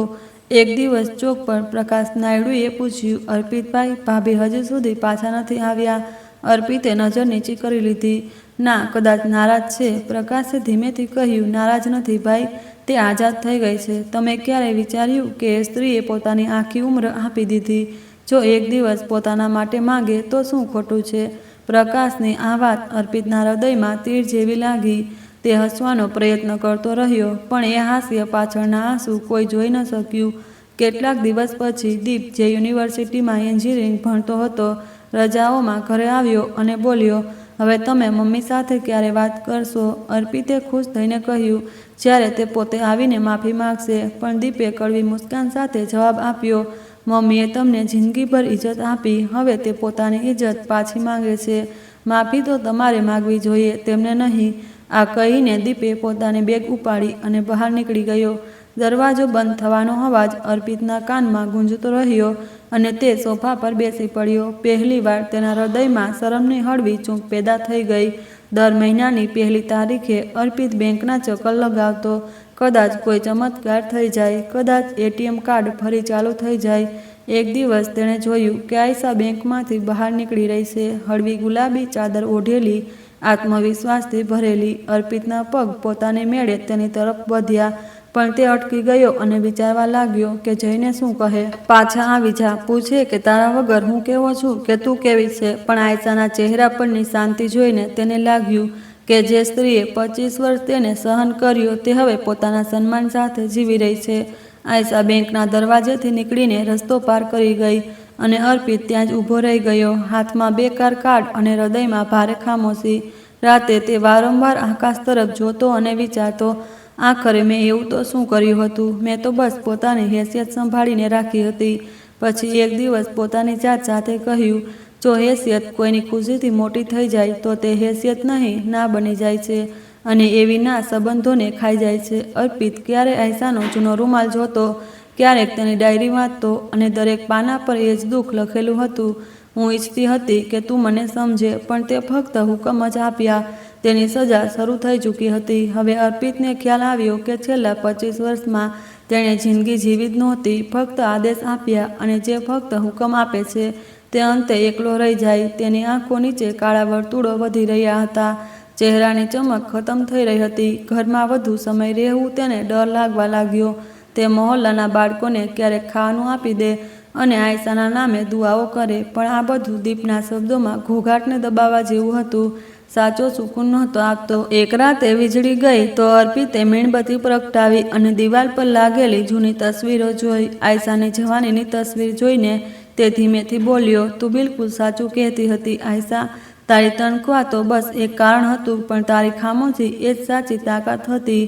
એક દિવસ ચોક પર પ્રકાશ નાયડુએ પૂછ્યું, અર્પિતભાઈ, ભાભી હજી સુધી પાછા નથી આવ્યા? અર્પિતે નજર નીચી કરી લીધી. ના, કદાચ નારાજ છે. પ્રકાશે ધીમેથી કહ્યું, નારાજ નથી ભાઈ, તે આઝાદ થઈ ગઈ છે. તમે ક્યારેય વિચાર્યું કે એ સ્ત્રીએ પોતાની આખી ઉંમર આપી દીધી? જો એક દિવસ પોતાના માટે માંગે તો શું ખોટું છે? પ્રકાશની આ વાત અર્પિતના હૃદયમાં તીર જેવી લાગી. તે હસવાનો પ્રયત્ન કરતો રહ્યો, પણ એ હાસ્ય પાછળના આંસુ કોઈ જોઈ ન શક્યું. કેટલાક દિવસ પછી દીપ, જે યુનિવર્સિટીમાં એન્જિનિયરિંગ ભણતો હતો, રજાઓમાં ઘરે આવ્યો અને બોલ્યો, હવે તમે મમ્મી સાથે ક્યારે વાત કરશો? અર્પિતે ખુશ થઈને કહ્યું, જ્યારે તે પોતે આવીને માફી માગશે. પણ દીપે કડવી મુસ્કાન સાથે જવાબ આપ્યો, મમ્મીએ તમને જિંદગીભર ઇજ્જત આપી, હવે તે પોતાની ઇજ્જત પાછી માંગે છે. માફી તો તમારે માગવી જોઈએ, તેમને નહીં. આ કહીને દીપે પોતાની બેગ ઉપાડી અને બહાર નીકળી ગયો. દરવાજો બંધ થવાનો અવાજ અર્પિતના કાનમાં ગુંજતો રહ્યો અને તે સોફા પર બેસી પડ્યો. પહેલીવાર તેના હૃદયમાં શરમની હળવી ચૂંક પેદા થઈ ગઈ. દર મહિનાની પહેલી તારીખે અર્પિત બેંકના ચક્કર લગાવતો. કદાચ કોઈ ચમત્કાર થઈ જાય, કદાચ એટીએમ કાર્ડ ફરી ચાલુ થઈ જાય. એક દિવસ તેણે જોયું કે આયશા બેંકમાંથી બહાર નીકળી રહી છે, હળવી ગુલાબી ચાદર ઓઢેલી, આત્મવિશ્વાસથી ભરેલી. અર્પિતના પગ પોતાની મેળે તેની તરફ વધ્યા, પણ તે અટકી ગયો અને વિચારવા લાગ્યો કે જઈને શું કહે. પાછા આવી જા, પૂછે કે તારા વગર હું કેવો છું કે તું કેવી છે. પણ આયશાના ચહેરા પરની શાંતિ જોઈને તેને લાગ્યું કે જે સ્ત્રીએ 25 વર્ષ તેને સહન કર્યો, તે હવે પોતાના સન્માન સાથે જીવી રહી છે. આયશા બેંકના દરવાજેથી નીકળીને રસ્તો પાર કરી ગઈ અને અર્પિત ત્યાં જ ઊભો રહી ગયો, હાથમાં બેકાર કાર્ડ અને હૃદયમાં ભારે ખામોશી. રાતે તે વારંવાર આકાશ તરફ જોતો અને વિચારતો, આખરે મેં એવું તો શું કર્યું હતું? મેં તો બસ પોતાની હેસિયત સંભાળીને રાખી હતી. પછી એક દિવસ પોતાની જાત સાથે કહ્યું, જો હેસિયત કોઈની ખુશીથી મોટી થઈ જાય તો તે હેસિયત નહીં, ના બની જાય છે. અને એવી ના સંબંધોને ખાઈ જાય છે. અર્પિત ક્યારે આયશાનો જૂનો રૂમાલ જોતો, ક્યારેક તેની ડાયરી વાંચતો, અને દરેક પાના પર એ જ દુઃખ લખેલું હતું, હું ઈચ્છતી હતી કે તું મને સમજે, પણ તે ફક્ત હુકમ જ આપ્યા. તેની સજા શરૂ થઈ ચૂકી હતી. હવે અર્પિતને ખ્યાલ આવ્યો કે છેલ્લા 25 વર્ષમાં તેણે જિંદગી જીવી જ નહોતી, ફક્ત આદેશ આપ્યા, અને જે ફક્ત હુકમ આપે છે તે અંતે એકલો રહી જાય. તેની આંખો નીચે કાળા વર્તુળો વધી રહ્યા હતા, ચહેરાની ચમક ખતમ થઈ રહી હતી. ઘરમાં વધુ સમય રહેવું તેને ડર લાગવા લાગ્યો. તે મહોલ્લાના બાળકોને ક્યારેક ખાવાનું આપી દે અને આયશાના નામે દુઆઓ કરે, પણ આ બધું દીપના શબ્દોમાં ઘોઘાટને દબાવવા જેવું હતું. સાચો સુકૂન નહોતો આપતો. એક રાતે વીજળી ગઈ તો અર્પિતે મીણબત્તી પ્રગટાવી અને દિવાલ પર લાગેલી જૂની તસવીરો જોઈ. આયશાની જવાનીની તસવીર જોઈને તે ધીમેથી બોલ્યો, તું બિલકુલ સાચું કહેતી હતી આયશા, તારી તનખ્વાહ તો બસ એક કારણ હતું, પણ તારી ખામોશી એ જ સાચી તાકાત હતી.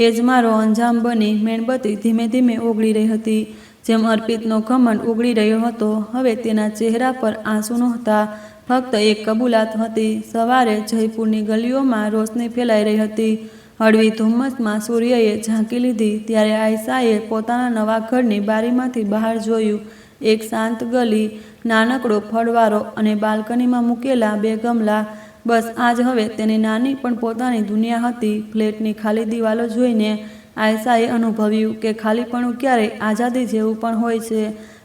એ જ મારો અંજામ બની. મીણબત્તી ધીમે ધીમે ઓગળી રહી હતી. જેમ અર્પિતનો ઘમંડ ઓગળી રહ્યો હતો. હવે તેના ચહેરા પર આંસુ નહોતા, ફક્ત એક કબૂલાત હતી. સવારે જયપુરની ગલીઓમાં રોશની ફેલાઈ રહી હતી. હળવી ધુમ્મસમાં સૂર્યએ ઝાંકી લીધી ત્યારે આયશાએ પોતાના નવા ઘરની બારીમાંથી બહાર જોયું. એક શાંત ગલી, નાનકડો ફળવારો અને બાલ્કનીમાં મૂકેલા 2 ગમલા. બસ આ જ હવે તેની નાની પણ પોતાની દુનિયા હતી. ફ્લેટની ખાલી દિવાલો જોઈને આયશાએ અનુભવ્યું કે ખાલીપણું ક્યારેય આઝાદી જેવું પણ હોય છે.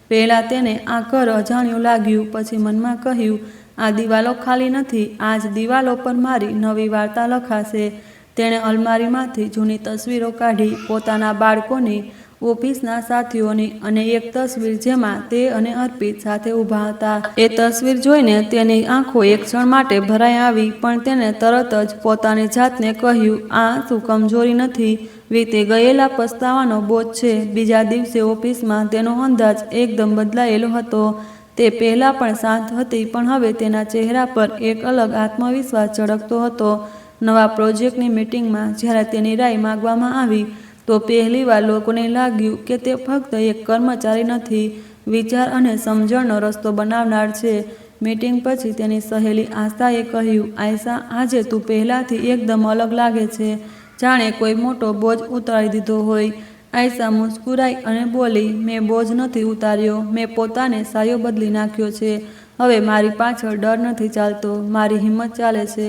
પહેલાં તેને આ ઘર અજાણ્યું લાગ્યું, પછી મનમાં કહ્યું, આ દિવાલો ખાલી નથી, આ જ દિવાલો પર મારી નવી વાર્તા લખાશે. તેણે અલમારીમાંથી જૂની તસવીરો કાઢી, પોતાના બાળકોની, ઓફિસના સાથીઓની અને એક તસવીર જેમાં તે અને અર્પિત સાથે ઊભા હતા. એ તસવીર જોઈને તેની આંખો એક ક્ષણ માટે ભરાઈ આવી, પણ તેને તરત જ પોતાની જાતને કહ્યું, આ શું કમજોરી નથી, વીતી ગયેલા પસ્તાવાનો બોજ છે. બીજા દિવસે ઓફિસમાં તેનો અંદાજ એકદમ બદલાયેલો હતો. તે પહેલાં પણ શાંત હતી, પણ હવે તેના ચહેરા પર એક અલગ આત્મવિશ્વાસ ઝળકતો હતો. નવા પ્રોજેક્ટની મીટિંગમાં જ્યારે તેની રાય માંગવામાં આવી, તો પહેલીવાર લોકોને લાગ્યું કે તે ફક્ત એક કર્મચારી નથી, વિચાર અને સમજણનો રસ્તો બનાવનાર છે. મીટિંગ પછી તેની સહેલી આશાએ કહ્યું, આયશા, આજે તું પહેલાંથી એકદમ અલગ લાગે છે, જાણે કોઈ મોટો બોજ ઉતારી દીધો હોય. આયશા મુસ્કુરાઈ અને બોલી, મેં બોજ નથી ઉતાર્યો, મેં પોતાને સાયો બદલી નાખ્યો છે. હવે મારી પાછળ ડર નથી ચાલતો, મારી હિંમત ચાલે છે.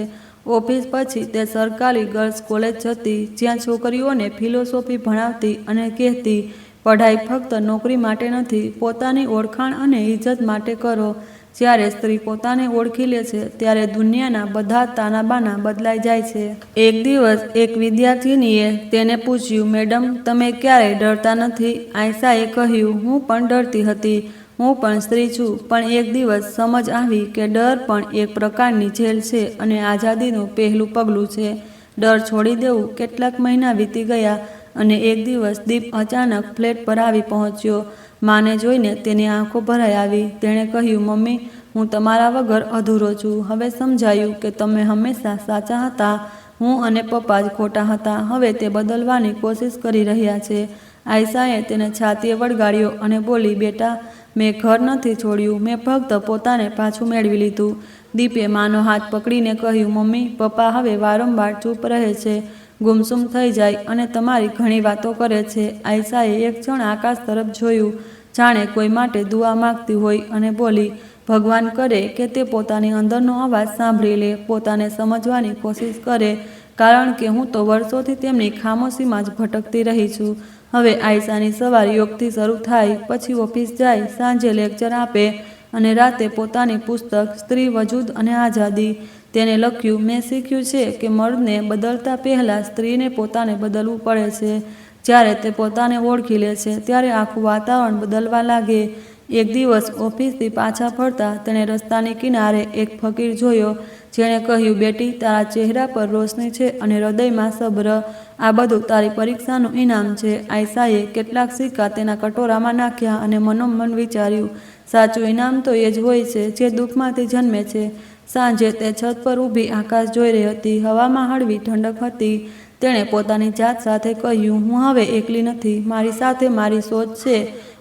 ઓફિસ પછી તે સરકારી ગર્લ્સ કોલેજ જતી, જ્યાં છોકરીઓને ફિલોસોફી ભણાવતી અને કહેતી, પઢાઈ ફક્ત નોકરી માટે નથી, પોતાની ઓળખાણ અને ઇજ્જત માટે કરો. જ્યારે સ્ત્રી પોતાને ઓળખી લે છે, ત્યારે દુનિયાના બધા તાનાબાના બદલાઈ જાય છે. એક દિવસ એક વિદ્યાર્થિનીએ તેને પૂછ્યું, મેડમ, તમે ક્યારેય ડરતા નથી? આયશાએ કહ્યું, હું પણ ડરતી હતી, હું પણ સ્ત્રી છું, પણ એક દિવસ સમજ આવી કે ડર પણ એક પ્રકારની જેલ છે અને આઝાદીનું પહેલું પગલું છે. ડર છોડી દેવું. કેટલાક મહિના વીતી ગયા અને એક દિવસ દીપ અચાનક ફ્લેટ પર આવી પહોંચ્યો. માને જોઈને તેની આંખો ભરાઈ આવી. તેણે કહ્યું, મમ્મી, હું તમારા વગર અધૂરો છું. હવે સમજાયું કે તમે હંમેશા સાચા હતા, હું અને પપ્પા જ ખોટા હતા. હવે તે બદલવાની કોશિશ કરી રહ્યા છે. આયશાએ તેને છાતીએ વળગાડ્યો અને બોલી, બેટા, મેં ઘર નથી છોડ્યું, મેં ફક્ત પોતાને પાછું મેળવી લીધું. દીપે માનો હાથ પકડીને કહ્યું, મમ્મી, પપ્પા હવે વારંવાર ચૂપ રહે છે, ગુમસુમ થઈ જાય અને તમારી ઘણી વાતો કરે છે. આયશાએ એક ક્ષણ આકાશ તરફ જોયું, જાણે કોઈ માટે દુઆ માંગતી હોય, અને બોલી, ભગવાન કરે કે તે પોતાની અંદરનો અવાજ સાંભળી લે, પોતાને સમજવાની કોશિશ કરે, કારણ કે હું તો વર્ષોથી તેમની ખામોશીમાં જ ભટકતી રહી છું. હવે આયશાની સવાર યોગથી શરૂ થાય, પછી ઓફિસ જાય, સાંજે લેક્ચર આપે અને રાતે પોતાની પુસ્તક સ્ત્રી વજૂદ અને આઝાદી. તેને લખ્યું, મેં શીખ્યું છે કે મર્દને બદલતા પહેલાં સ્ત્રીને પોતાને બદલવું પડે છે. જ્યારે તે પોતાને ઓળખી લે છે, ત્યારે આખું વાતાવરણ બદલવા લાગે. એક દિવસ ઓફિસથી પાછા ફરતા તેણે રસ્તાની કિનારે એક ફકીર જોયો, જેણે કહ્યું, બેટી, તારા ચહેરા પર રોશની છે અને હૃદયમાં સબ્ર. આ બધું તારી પરીક્ષાનું ઇનામ છે. આયશાએ કેટલાક સિક્કા તેના કટોરામાં નાખ્યા અને મનોમન વિચાર્યું, સાચું ઇનામ તો એ જ હોય છે જે દુઃખમાંથી જન્મે છે. સાંજે તે છત પર ઊભી આકાશ જોઈ રહી હતી. હવામાં હળવી ઠંડક હતી. તેણે પોતાની જાત સાથે કહ્યું, હું હવે એકલી નથી, મારી સાથે મારી સોચ છે,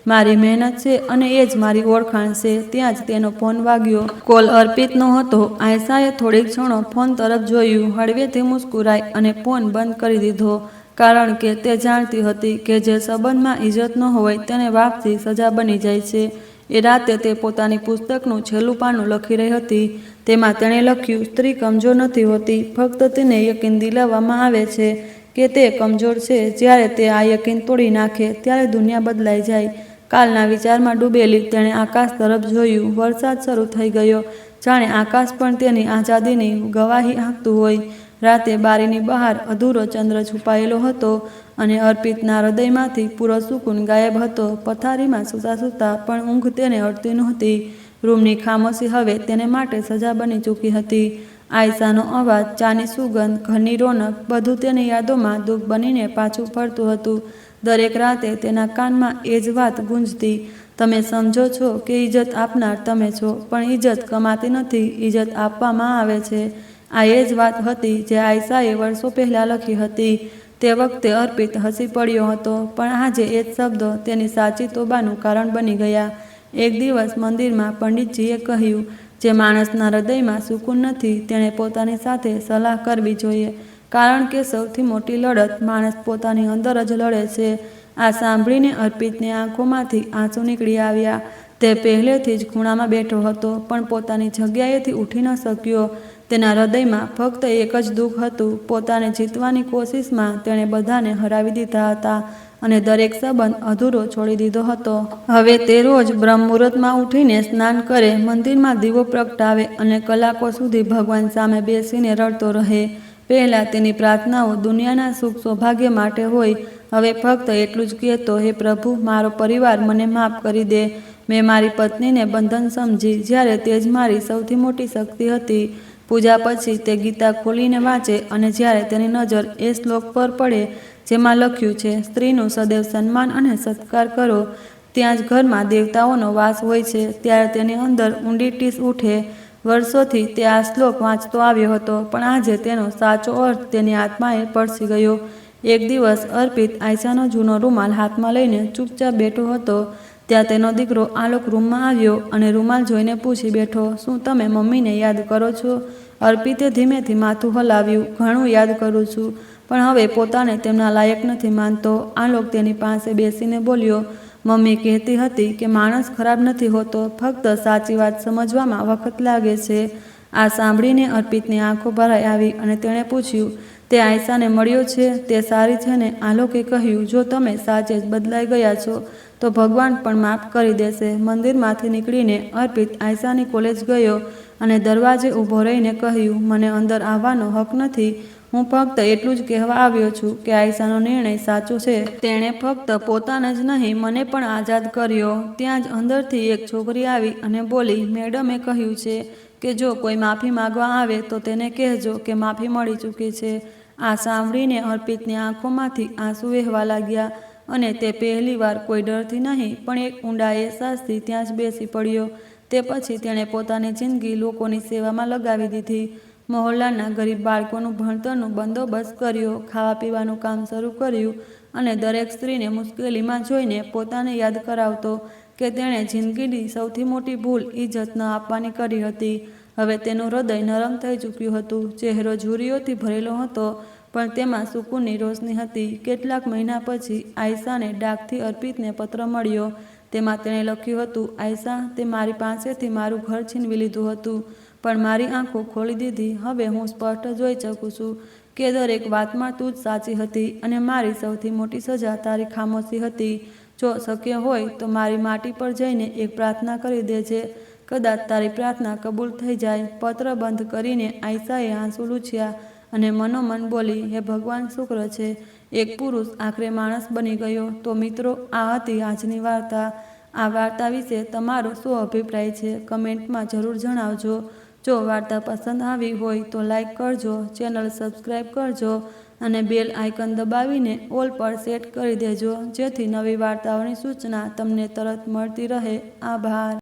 મારી મહેનત છે અને એ જ મારી ઓળખાણ છે. ત્યાં જ તેનો ફોન વાગ્યો. કોલ અર્પિતનો હતો. આયશાએ થોડીક ક્ષણો ફોન તરફ જોયું, હળવેથી મુસ્કુરાઈ અને ફોન બંધ કરી દીધો, કારણ કે તે જાણતી હતી કે જે સંબંધમાં ઇજ્જત ન હોય તેને વાપસી સજા બની જાય છે. એ રાતે તે પોતાની પુસ્તકનું છેલ્લું પાનું લખી રહી હતી. તેમાં તેણે લખ્યું, સ્ત્રી કમજોર નથી હોતી, ફક્ત તેને યકીન દિલાવવામાં આવે છે કે તે કમજોર છે. જ્યારે તે આ યકીન તોડી નાખે, ત્યારે દુનિયા બદલાઈ જાય. કાલના વિચારમાં ડૂબેલી તેણે આકાશ તરફ જોયું. વરસાદ શરૂ થઈ ગયો, જાણે આકાશ પણ તેની આઝાદીની ગવાહી આપતું હોય. રાતે બારીની બહાર અધૂરો ચંદ્ર છુપાયેલો હતો અને અર્પિતના હૃદયમાંથી પૂરો સુકૂન ગાયબ હતો. પથારીમાં સૂતા સૂતા પણ ઊંઘ તેને અડતી નહોતી. રૂમની ખામોશી હવે તેને માટે સજા બની ચૂકી હતી. આયશાનો અવાજ, ચાની સુગંધ, ઘરની રોનક, બધું તેની યાદોમાં દુઃખ બનીને પાછું ફરતું હતું. દરેક રાતે તેના કાનમાં એ જ વાત ગૂંજતી, તમે સમજો છો કે ઇજ્જત આપનાર તમે છો, પણ ઇજ્જત કમાતી નથી, ઇજ્જત આપવામાં આવે છે. આ એ જ વાત હતી જે આયશાએ વર્ષો પહેલાં લખી હતી. તે વખતે અર્પિત હસી પડ્યો હતો, પણ આજે એ જ શબ્દો તેની સાચી તોબાનું કારણ બની ગયા. એક દિવસ મંદિરમાં પંડિતજીએ કહ્યું, જે માણસના હૃદયમાં સુકૂન નથી, તેણે પોતાની સાથે સલાહ કરવી જોઈએ, કારણ કે સૌથી મોટી લડત માણસ પોતાની અંદર જ લડે છે. આ સાંભળીને અર્પિતની આંખોમાંથી આંસુ નીકળી આવ્યા. તે પહેલેથી જ ખૂણામાં બેઠો હતો, પણ પોતાની જગ્યાએથી ઉઠી ન શક્યો. તેના હૃદયમાં ફક્ત એક જ દુઃખ હતું. પોતાને જીતવાની કોશિશમાં તેણે બધાને હરાવી દીધા હતા અને દરેક સંબંધ અધૂરો છોડી દીધો હતો. હવે તે રોજ બ્રહ્મ મુહૂર્તમાં ઉઠીને સ્નાન કરે, મંદિરમાં દીવો પ્રગટાવે અને કલાકો સુધી ભગવાન સામે બેસીને રડતો રહે. પહેલાં તેની પ્રાર્થનાઓ દુનિયાના સુખ સૌભાગ્ય માટે હોય, હવે ફક્ત એટલું જ કહેતો, હે પ્રભુ, મારો પરિવાર મને માફ કરી દે. મેં મારી પત્નીને બંધન સમજી, જ્યારે તે જ મારી સૌથી મોટી શક્તિ હતી. પૂજા પછી તે ગીતા ખોલીને વાંચે અને જ્યારે તેની નજર એ શ્લોક પર પડે જેમાં લખ્યું છે, સ્ત્રીનું સદૈવ સન્માન અને સત્કાર કરો, ત્યાં જ ઘરમાં દેવતાઓનો વાસ હોય છે, ત્યારે તેની અંદર ઊંડી ટીસ ઉઠે. વર્ષોથી તે આ શ્લોક વાંચતો આવ્યો હતો, પણ આજે તેનો સાચો અર્થ તેની આત્માએ સ્પર્શી ગયો. એક દિવસ અર્પિત આયશાનો જૂનો રૂમાલ હાથમાં લઈને ચૂપચાપ બેઠો હતો. ત્યાં તેનો દીકરો આલોક રૂમમાં આવ્યો અને રૂમાલ જોઈને પૂછી બેઠો, શું તમે મમ્મીને યાદ કરો છો? અર્પિતે ધીમેથી માથું હલાવ્યું, ઘણું યાદ કરું છું, પણ હવે પોતાને તેમના લાયક નથી માનતો. આલોક તેની પાસે બેસીને બોલ્યો, મમ્મી કહેતી હતી કે માણસ ખરાબ નથી હોતો, ફક્ત સાચી વાત સમજવામાં વખત લાગે છે. આ સાંભળીને અર્પિતની આંખો ભરાઈ આવી અને તેણે પૂછ્યું, તે આયશાને મળ્યો છે? તે સારી છે ને? આલોકે કહ્યું, જો તમે સાચે જ બદલાઈ ગયા છો તો ભગવાન પણ માફ કરી દેશે. મંદિરમાંથી નીકળીને અર્પિત આયશાની કોલેજ ગયો અને દરવાજે ઊભો રહીને કહ્યું, મને અંદર આવવાનો હક નથી. હું ફક્ત એટલું જ કહેવા આવ્યો છું કે આયશાનો નિર્ણય સાચો છે. તેણે ફક્ત પોતાને જ નહીં, મને પણ આઝાદ કર્યો. ત્યાં જ અંદરથી એક છોકરી આવી અને બોલી, મેડમે કહ્યું છે કે જો કોઈ માફી માંગવા આવે તો તેને કહેજો કે માફી મળી ચૂકી છે. આ સાંભળીને અર્પિતની આંખોમાંથી આંસુ વહેવા લાગ્યા અને તે પહેલીવાર કોઈ ડરથી નહીં, પણ એક ઊંડા અહેસાસથી ત્યાં જ બેસી પડ્યો. તે પછી તેણે પોતાની જિંદગી લોકોની સેવામાં લગાવી દીધી. મહોલ્લાના ગરીબ બાળકોનું ભણતરનું બંદોબસ્ત કર્યો, ખાવા પીવાનું કામ શરૂ કર્યું અને દરેક સ્ત્રીને મુશ્કેલીમાં જોઈને પોતાને યાદ કરાવતો કે તેણે જિંદગીની સૌથી મોટી ભૂલ ઇજ્જત ન આપવાની કરી હતી. હવે તેનું હૃદય નરમ થઈ ચૂક્યું હતું. ચહેરો ઝુર્રીઓથી ભરેલો હતો, પણ તેમાં સુકૂનની રોશની હતી. કેટલાક મહિના પછી આયશાને ડાકથી અર્પિતને પત્ર મળ્યો. તેમાં તેણે લખ્યું હતું, આયશા, તે મારી પાસેથી મારું ઘર છીનવી લીધું હતું, પણ મારી આંખો ખોલી દીધી. હવે હું સ્પષ્ટ જોઈ શકું છું કે દરેક વાતમાં તું જ સાચી હતી અને મારી સૌથી મોટી સજા તારી ખામોશી હતી. જો શક્ય હોય તો મારી માટી પર જઈને એક પ્રાર્થના કરી દેજે, કદાચ તારી પ્રાર્થના કબૂલ થઈ જાય. પત્ર બંધ કરીને આયશાએ આંસુ લૂછ્યા અને મનોમન બોલી, હે ભગવાન, શુક્ર છે એક પુરુષ આખરે માણસ બની ગયો. તો મિત્રો, આ હતી આજની વાર્તા. આ વાર્તા વિશે તમારો શું અભિપ્રાય છે? કમેન્ટમાં જરૂર જણાવજો. જો વાર્તા પસંદ આવી હોય તો લાઈક કરજો, ચેનલ સબસ્ક્રાઈબ કરજો અને બેલ આઇકન દબાવીને ઓલ પર સેટ કરી દેજો, જેથી નવી વાર્તાઓની સૂચના તમને તરત મળતી રહે. આભાર.